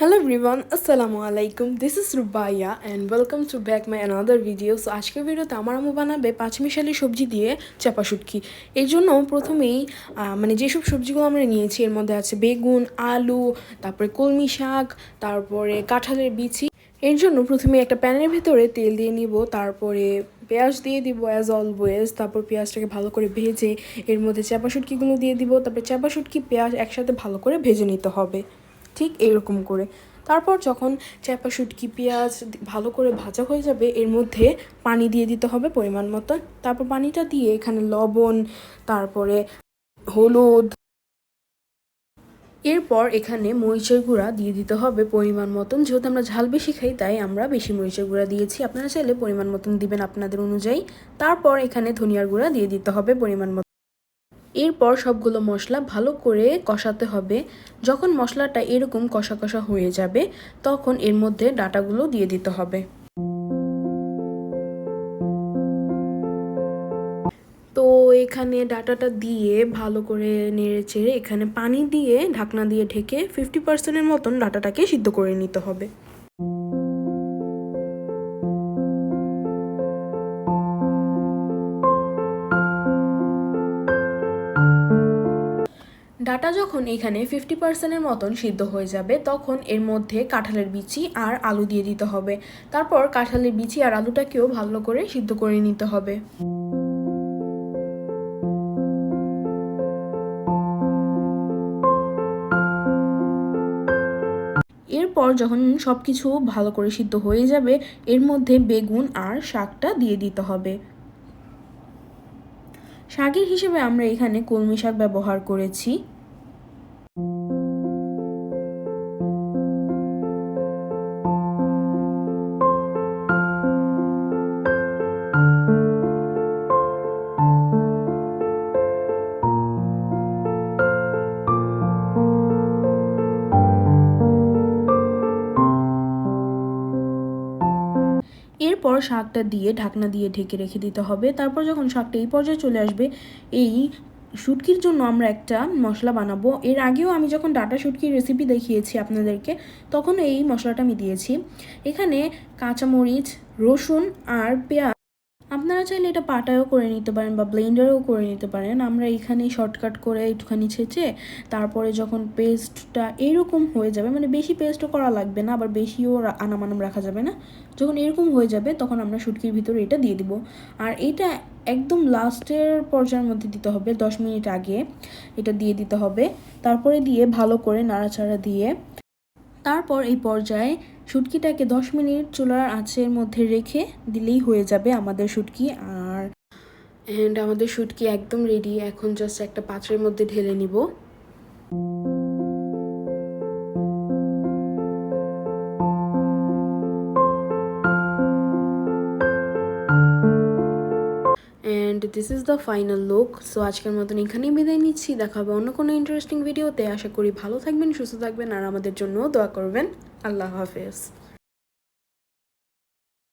Hello everyone, Assalamu alaikum. This is Rubaya and welcome to back my another video. So আজকের ভিডিওতে আমার আম্মু বানাবে পাঁচমিশালি সবজি দিয়ে চাপা শুটকি। এর জন্য প্রথমেই যেসব সবজিগুলো আমরা নিয়েছি এর মধ্যে আছে বেগুন, আলু, তারপরে কলমি শাক, তারপরে কাঁঠালের বিচি। এর জন্য প্রথমে একটা প্যানের ভিতরে তেল দিয়ে নিব, তারপরে পেঁয়াজ দিয়ে দিব অ্যাজ অলওয়েজ। তারপর পেঁয়াজটাকে ভালো করে ভেজে এর মধ্যে চাপা শুটকিগুলো দিয়ে দিব। তারপরে চাপা শুটকি পেঁয়াজ একসাথে ভালো করে ভেজে নিতে হবে, ঠিক এরকম করে। তারপর যখন চাপা শুটকি পেঁয়াজ ভালো করে ভাজা হয়ে যাবে এর মধ্যে পানি দিয়ে দিতে হবে পরিমাণ মতো। তারপর পানিটা দিয়ে এখানে লবণ, তারপরে হলুদ, এরপর এখানে মরিচের গুঁড়া দিয়ে দিতে হবে পরিমাণ মতন। যেহেতু আমরা ঝাল বেশি খাই তাই আমরা বেশি মরিচের গুঁড়া দিয়েছি, আপনারা চাইলে পরিমাণ মতন দিবেন আপনাদের অনুযায়ী। তারপর এখানে ধনিয়ার গুঁড়া দিয়ে দিতে হবে পরিমাণ মতো। এরপর সবগুলো মশলা ভালো করে কষাতে হবে। যখন মশলাটা এরকম কষা কষা হয়ে যাবে তখন এর মধ্যে ডাঁটাগুলো দিয়ে দিতে হবে। তো এখানে ডাঁটাটা দিয়ে ভালো করে নেড়ে চেড়ে এখানে পানি দিয়ে ঢাকনা দিয়ে ঢেকে 50%-এর মতন ডাঁটাটাকে সিদ্ধ করে নিতে হবে। ডাটা যখন এখানে 50%-এর মতন সিদ্ধ হয়ে যাবে তখন এর মধ্যে কাঁঠালের বিচি আর আলু দিয়ে দিতে হবে। তারপর কাঁঠালের বিচি আর আলুটাকেও ভালো করে সিদ্ধ করে নিতে হবে। এরপর যখন সব কিছু ভালো করে সিদ্ধ হয়ে যাবে এর মধ্যে বেগুন আর শাকটা দিয়ে দিতে হবে। শাকের হিসেবে আমরা এখানে কলমি শাক ব্যবহার করেছি। এরপর শাকটা দিয়ে ঢাকনা দিয়ে ঢেকে রেখে দিতে হবে। তারপর যখন শাকটা এই পর্যায়ে চলে আসবে এই শুটকির জন্য আমরা একটা মশলা বানাবো। এর আগেও আমি যখন ডাটা শুটকির রেসিপি দেখিয়েছি আপনাদেরকে তখন এই মশলাটা আমি দিয়েছি। এখানে কাঁচামরিচ, রসুন আর পেঁয়াজ, আপনারা চাইলে এটা পাটায়ও করে নিতে পারেন বা ব্লেন্ডারেও করে নিতে পারেন। আমরা এখানে শর্টকাট করে একটুখানি ছেঁচে তারপরে যখন পেস্টটা এইরকম হয়ে যাবে, বেশি পেস্টও করা লাগবে না আবার বেশিও আনামানাম রাখা যাবে না, যখন এরকম হয়ে যাবে তখন আমরা শুটকির ভিতরে এটা দিয়ে দিব। আর এটা একদম লাস্টের পর্যায়ের মধ্যে দিতে হবে, 10 মিনিট আগে এটা দিয়ে দিতে হবে। তারপরে দিয়ে ভালো করে নাড়াচাড়া দিয়ে তারপর এই পর্যায়ে শুটকিটাকে 10 মিনিট চুলার আঁচের মধ্যে রেখে দিলেই হয়ে যাবে আমাদের শুটকি। আর আমাদের শুটকি একদম রেডি। এখন জাস্ট একটা পাত্রের মধ্যে ঢেলে নিব। And this is the final look. So আজকের মতন এখানেই বিদায় নিচ্ছি। দেখা হবে অন্য কোনো ইন্টারেস্টিং ভিডিওতে। আশা করি ভালো থাকবেন, সুস্থ থাকবেন আর আমাদের জন্যও দোয়া করবেন। আল্লাহ হাফেজ।